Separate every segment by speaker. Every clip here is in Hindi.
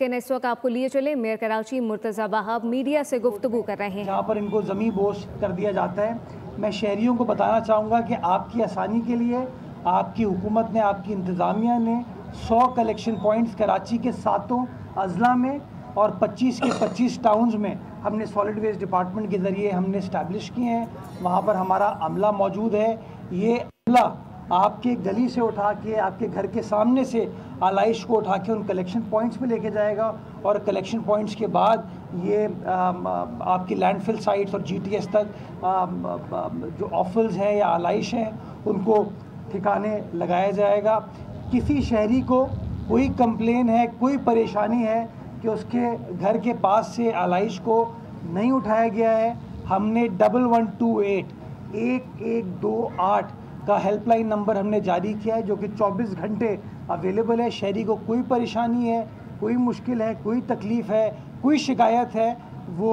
Speaker 1: लेकिन इस वक्त आपको लिए चले मेयर कराची मुर्तज़ा वहाब मीडिया से गुफ्तगू कर रहे हैं
Speaker 2: जहाँ पर इनको ज़मीन बोझ कर दिया जाता है। मैं शहरियों को बताना चाहूँगा कि आपकी आसानी के लिए आपकी हुकूमत ने, आपकी इंतज़ामिया ने 100 कलेक्शन पॉइंट्स कराची के 7 अज़ला में और 25 के 25 टाउन्स में हमने सॉलिड वेस्ट डिपार्टमेंट के ज़रिए हमने इस्टेब्लिश किए हैं। वहाँ पर हमारा अमला मौजूद है। ये अमला आपके गली से उठा के आपके घर के सामने से आलाइश को उठा के उन कलेक्शन पॉइंट्स पे लेके जाएगा और कलेक्शन पॉइंट्स के बाद ये आपकी लैंडफिल साइट्स और जीटीएस तक जो ऑफल्स हैं या आलाइश हैं उनको ठिकाने लगाया जाएगा। किसी शहरी को कोई कंप्लेन है, कोई परेशानी है कि उसके घर के पास से आलाइश को नहीं उठाया गया है, हमने 1128 1128 का हेल्पलाइन नंबर हमने जारी किया है जो कि 24 घंटे अवेलेबल है। शहरी को कोई परेशानी है, कोई मुश्किल है, कोई तकलीफ़ है, कोई शिकायत है, वो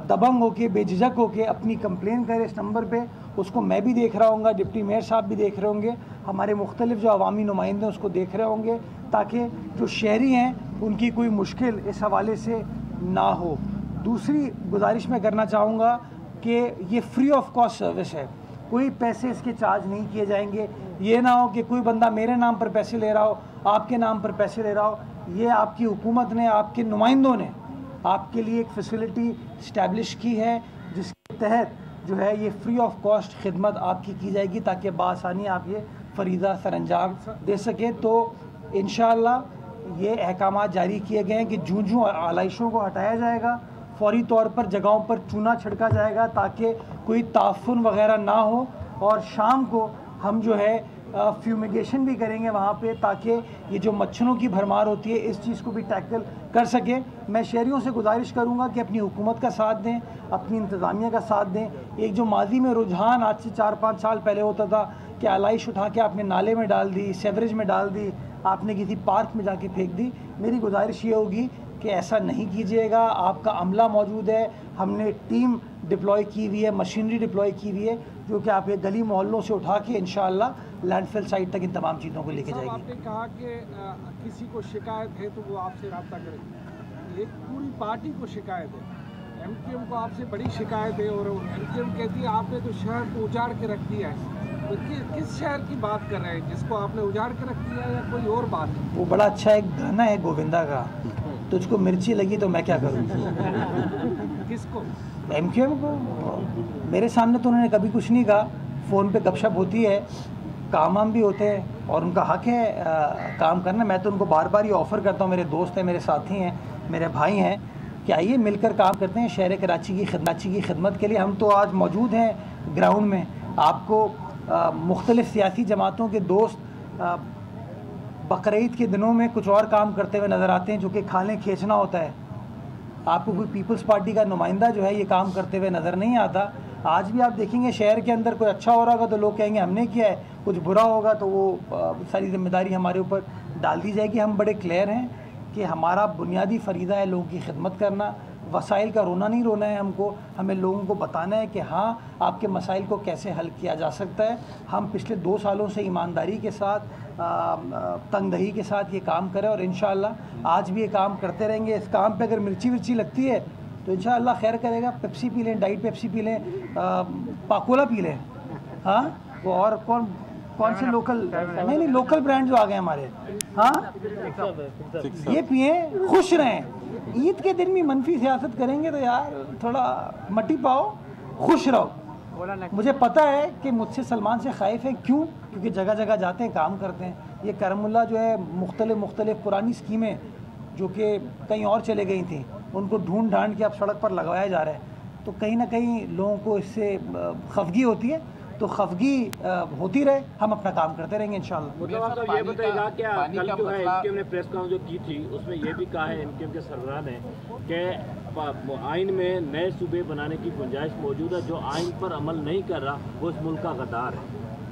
Speaker 2: दबंग होके बेझिझक होके अपनी कंप्लेन करे इस नंबर पे। उसको मैं भी देख रहा हूँगा, डिप्टी मेयर साहब भी देख रहे होंगे, हमारे मुख्तलिफ जो अवामी नुमाइंदे हैं उसको देख रहे होंगे, ताकि जो शहरी हैं उनकी कोई मुश्किल इस हवाले से ना हो। दूसरी गुजारिश मैं करना चाहूँगा कि ये फ्री ऑफ कॉस्ट सर्विस है, कोई पैसे इसके चार्ज नहीं किए जाएंगे। ये ना हो कि कोई बंदा मेरे नाम पर पैसे ले रहा हो, आपके नाम पर पैसे ले रहा हो। ये आपकी हुकूमत ने, आपके नुमाइंदों ने आपके लिए एक फैसिलिटी इस्टेब्लिश की है जिसके तहत जो है ये फ्री ऑफ कॉस्ट खिदमत आपकी की जाएगी ताकि बासानी आप ये फरीदा सरअंजाम दे सकें। तो इंशाअल्लाह ये अहकामात जारी किए गए हैं कि जूं आलाइशों को हटाया जाएगा, फौरी तौर पर जगहों पर चूना छिड़का जाएगा ताकि कोई ताफुन वगैरह ना हो, और शाम को हम जो है फ्यूमिगेशन भी करेंगे वहाँ पे ताकि ये जो मच्छरों की भरमार होती है इस चीज़ को भी टैकल कर सकें। मैं शहरियों से गुजारिश करूँगा कि अपनी हुकूमत का साथ दें, अपनी इंतज़ामिया का साथ दें। एक जो माजी में रुझान आज से 4-5 साल पहले होता था कि आलाइश उठा के आपने नाले में डाल दी, सेवरेज में डाल दी, आपने किसी पार्क में जाके फेंक दी, मेरी गुजारिश ये होगी कि ऐसा नहीं कीजिएगा। आपका अमला मौजूद है, हमने टीम डिप्लॉय की हुई है, मशीनरी डिप्लॉय की हुई है जो कि आपके गली मोहल्लों से उठा के इंशाअल्लाह लैंडफिल साइट तक इन तमाम चीज़ों को लेके जाएगी।
Speaker 3: आपने कहा कि किसी को शिकायत है तो वो आपसे रब्ता करेगी। एक पूरी पार्टी को शिकायत है, एमक्यूएम को आपसे बड़ी शिकायत है और एमक्यूएम कहती है आपने तो शहर को उजाड़ के रख दिया है। तो किस शहर की बात कर रहे हैं, जिसको आपने उजाड़ के रख दिया या कोई और बात?
Speaker 2: वो बड़ा अच्छा एक गाना है गोविंदा का, तुझको मिर्ची लगी तो मैं क्या करूँ।
Speaker 3: किसको?
Speaker 2: एमक्यूएम को। मेरे सामने तो उन्होंने कभी कुछ नहीं कहा, फ़ोन पे गपशप होती है, काम भी होते हैं और उनका हक है काम करना। मैं तो उनको बार बार ये ऑफ़र करता हूँ, मेरे दोस्त हैं, मेरे साथी हैं, मेरे भाई हैं, कि आइए मिलकर काम करते हैं शहर कराची की खिदमत के लिए। हम तो आज मौजूद हैं ग्राउंड में। आपको मुख्तलिफ़ सियासी जमातों के दोस्त बकरीद के दिनों में कुछ और काम करते हुए नज़र आते हैं जो कि खाने खींचना होता है। आपको कोई पीपल्स पार्टी का नुमाइंदा जो है ये काम करते हुए नज़र नहीं आता। आज भी आप देखेंगे शहर के अंदर कोई अच्छा हो रहा होगा तो लोग कहेंगे हमने किया है, कुछ बुरा होगा तो वो सारी जिम्मेदारी हमारे ऊपर डाल दी जाएगी। हम बड़े क्लियर हैं कि हमारा बुनियादी फ़रीदा है लोगों की खिदमत करना। वसाइल का रोना नहीं रोना है हमको, हमें लोगों को बताना है कि हाँ आपके मसाइल को कैसे हल किया जा सकता है। हम पिछले 2 सालों से ईमानदारी के साथ, तंगदही के साथ ये काम करें और इंशाअल्लाह आज भी ये काम करते रहेंगे। इस काम पे अगर मिर्ची विर्ची लगती है तो इंशाअल्लाह खैर करेगा। पेप्सी पी लें, डाइट पेप्सी पी लें, पाकोला पी लें। हाँ वो और कौन से लोकल, नहीं लोकल ब्रांड जो आ गए हमारे, हाँ ये पिए, खुश रहें। ईद के दिन भी मनफी सियासत करेंगे तो यार थोड़ा मट्टी पाओ, खुश रहो। मुझे पता है कि मुझसे सलमान से ख़ाइफ है, क्यों? क्योंकि जगह जगह जाते हैं, काम करते हैं। ये करमुल्ला जो है मुख्तलिफ पुरानी स्कीमें जो कि कहीं और चले गई थी उनको ढूंढ ढांड के अब सड़क पर लगाया जा रहा है, तो कहीं ना कहीं लोगों को इससे खफगी होती है। तो खफगी होती रहे, हम अपना काम करते रहेंगे इंशाअल्लाह।
Speaker 4: मतलब ये बताएगा क्या कल जो है एमक्यूएम ने प्रेस कॉन्फ्रेंस जो की थी उसमें ये भी कहा है एमक्यूएम के सरबराह ने कि आइन में नए सूबे बनाने की गुंजाइश मौजूद है, जो आइन पर अमल नहीं कर रहा वो इस मुल्क का गद्दार है।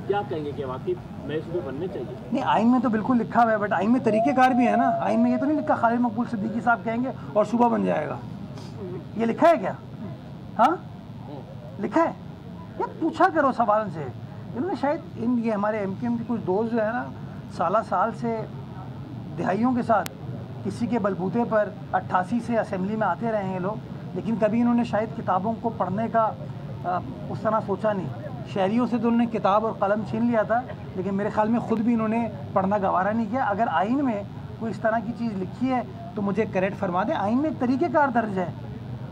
Speaker 4: क्या कहेंगे कि वाकई नए सूबे बनने चाहिए?
Speaker 2: नहीं, आइन में तो बिल्कुल लिखा हुआ है, बट आइन में तरीक़ेकार भी है ना। आइन में ये तो नहीं लिखा खालिद मकबूल सिद्दीकी साहब कहेंगे और सूबा बन जाएगा। ये लिखा है क्या? हाँ लिखा है? ये पूछा करो सवाल से। इन्होंने शायद ये हमारे एमक्यूएम के कुछ दोस्त जो है ना साल से दिहाइयों के साथ किसी के बलबूते पर 88 से असेंबली में आते रहे हैं लोग, लेकिन कभी इन्होंने शायद किताबों को पढ़ने का उस तरह सोचा नहीं। शहरियों से तो उन्होंने किताब और कलम छीन लिया था, लेकिन मेरे ख्याल में ख़ुद भी इन्होंने पढ़ना गवारा नहीं किया। अगर आइन में कोई इस तरह की चीज़ लिखी है तो मुझे करेक्ट फरमा दें। आइन में एक तरीक़ेकार दर्ज है,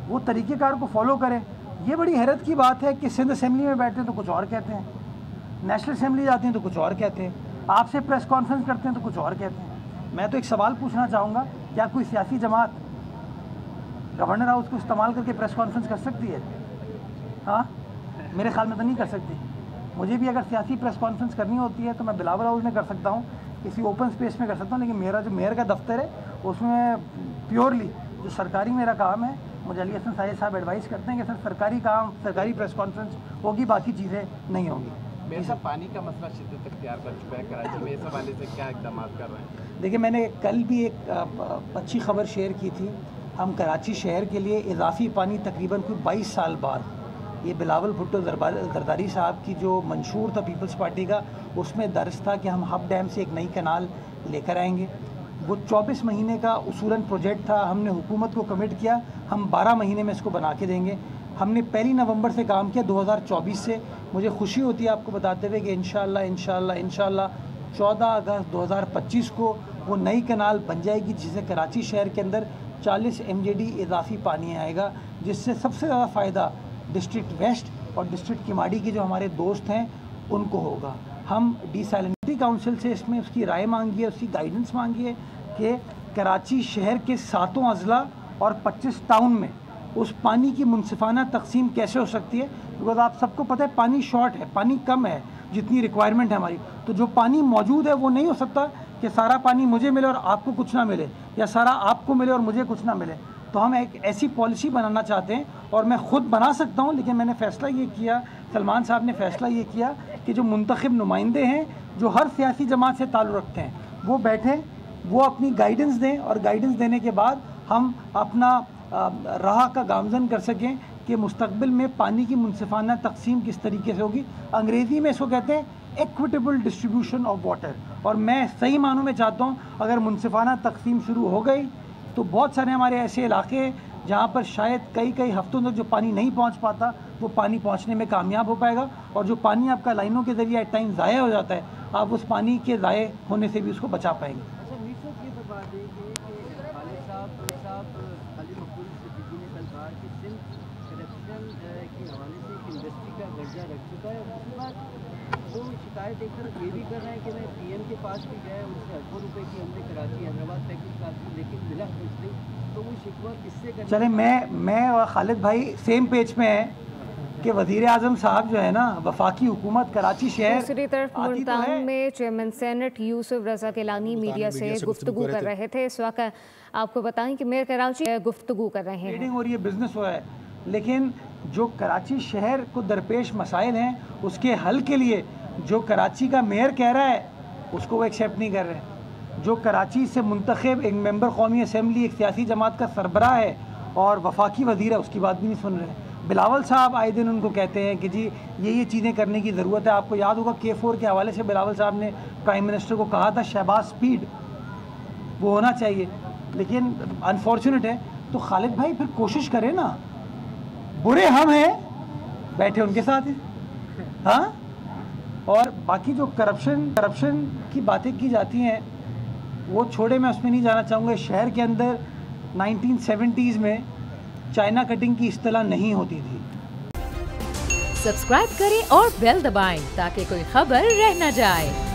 Speaker 2: वो तरीक़ेकार को फॉलो करें। ये बड़ी हैरत की बात है कि सिंध असेंबली में बैठते हैं तो कुछ और कहते हैं, नेशनल असेंबली जाते हैं तो कुछ और कहते हैं, आपसे प्रेस कॉन्फ्रेंस करते हैं तो कुछ और कहते हैं। मैं तो एक सवाल पूछना चाहूँगा, क्या कोई सियासी जमात गवर्नर हाउस को इस्तेमाल करके प्रेस कॉन्फ्रेंस कर सकती है? हाँ, मेरे ख्याल में तो नहीं कर सकती। मुझे भी अगर सियासी प्रेस कॉन्फ्रेंस करनी होती है तो मैं बिलावल हाउस में कर सकता हूँ, किसी ओपन स्पेस में कर सकता हूँ, लेकिन मेरा जो मेयर का दफ्तर है उसमें प्योरली जो सरकारी मेरा काम है, मुझे अली हसन साहिब साहब एडवाइस करते हैं कि सर सरकारी काम, सरकारी प्रेस कॉन्फ्रेंस होगी, बाकी चीज़ें नहीं होंगी।
Speaker 5: मेरे साथ पानी का मसला शिद्दत इख्तियार कर चुका है कराची में, इस हवाले से क्या इक़दाम कर रहे हैं?
Speaker 2: देखिए, मैंने कल भी एक अच्छी खबर शेयर की थी। हम कराची शहर के लिए इजाफी पानी तकरीबन कोई 22 साल बाद, ये बिलावल भुट्टो जरदारी साहब की जो मंशूर था पीपल्स पार्टी का, उसमें दर्ज था कि हम हब डैम से एक नई कनाल लेकर आएंगे। वो 24 महीने का उसूलन प्रोजेक्ट था। हमने हुकूमत को कमिट किया हम 12 महीने में इसको बना के देंगे। हमने 1 नवंबर से काम किया 2024 से। मुझे खुशी होती है आपको बताते हुए कि इंशाअल्लाह 14 अगस्त 2025 को वो नई कनाल बन जाएगी, जिससे कराची शहर के अंदर 40 MJD इजाफी पानी आएगा, जिससे सबसे ज़्यादा फ़ायदा डिस्ट्रिक्ट वेस्ट और डिस्ट्रिक्ट किमाड़ी के जो हमारे दोस्त हैं उनको होगा। हम डिसैलिनिटी काउंसिल से इसमें उसकी राय मांगी है, उसकी गाइडेंस मांगी है कि कराची शहर के 7 अजला और 25 टाउन में उस पानी की मुनसिफाना तकसीम कैसे हो सकती है। बिकॉज आप सबको पता है पानी शॉर्ट है, पानी कम है जितनी रिक्वायरमेंट है हमारी। तो जो पानी मौजूद है वो नहीं हो सकता कि सारा पानी मुझे मिले और आपको कुछ ना मिले, या सारा आपको मिले और मुझे कुछ ना मिले। तो हम एक ऐसी पॉलिसी बनाना चाहते हैं, और मैं ख़ुद बना सकता हूं, लेकिन मैंने फ़ैसला ये किया, सलमान साहब ने फ़ैसला ये किया कि जो मुंतखब नुमाइंदे हैं जो हर सियासी जमात से ताल्लुक़ रखते हैं वो बैठें, वो अपनी गाइडेंस दें, और गाइडेंस देने के बाद हम अपना राह का गामजन कर सकें कि मुस्तकबिल में पानी की मुनसिफाना तकसीम किस तरीके से होगी। अंग्रेज़ी में इसको कहते हैं इक्विटेबल डिस्ट्रीब्यूशन ऑफ वाटर। और मैं सही मानों में चाहता हूँ अगर मुनसिफाना तकसीम शुरू हो गई तो बहुत सारे हमारे ऐसे इलाके हैं जहाँ पर शायद कई हफ्तों तक जो पानी नहीं पहुँच पाता वो पानी पहुँचने में कामयाब हो पाएगा। और जो पानी आपका लाइनों के ज़रिए एट टाइम ज़ाया हो जाता है, आप उस पानी के ज़ाया होने से भी उसको बचा पाएंगे।
Speaker 6: शिकायत देखकर ये भी कर रहे हैं कि मैं PM के पास भी गए, उनसे अरबों रुपए की हमने कराची हैदराबाद पैकेज काटी, लेकिन मिला कुछ नहीं। तो वो शिकवा किससे करना?
Speaker 2: चले, मैं और खालिद भाई सेम पेज पे हैं कि वज़ीर आज़म साहब जो है ना, वफाकी हुकूमत कराची शहर।
Speaker 1: दूसरी तरफ मुल्तान में चेयरमैन सेनेट यूसुफ रज़ा गिलानी मीडिया से गुफ्तगू कर रहे थे। इस वक्त आपको बताएं कि मेयर कराची गुफ्तगू कर रहे हैं।
Speaker 2: ट्रेडिंग और ये बिज़नेस हुआ है, लेकिन जो कराची शहर को दरपेश मसाइल हैं उसके हल के लिए जो कराची का मेयर कह रहा है उसको वो एक्सेप्ट नहीं कर रहे। जो कराची से मुंतखब एक मेंबर कौमी असम्बली, एक सियासी जमात का सरबराह है और वफाकी वज़ीर है, उसकी बात भी नहीं सुन रहे। बिलावल साहब आए दिन उनको कहते हैं कि जी ये चीज़ें करने की ज़रूरत है। आपको याद होगा K4 के हवाले से बिलावल साहब ने प्राइम मिनिस्टर को कहा था शहबाज स्पीड वो होना चाहिए, लेकिन अनफॉर्चुनेट है। तो खालिद भाई फिर कोशिश करें ना, बुरे हम हैं, बैठे उनके साथ हैं। हाँ, और बाकी जो करप्शन की बातें की जाती हैं वो छोड़े, मैं उसमें नहीं जाना चाहूँगा। शहर के अंदर 1970s में चाइना कटिंग की इस्तेलाह नहीं होती थी।
Speaker 7: सब्सक्राइब करें और बेल दबाएं ताकि कोई खबर रह न जाए।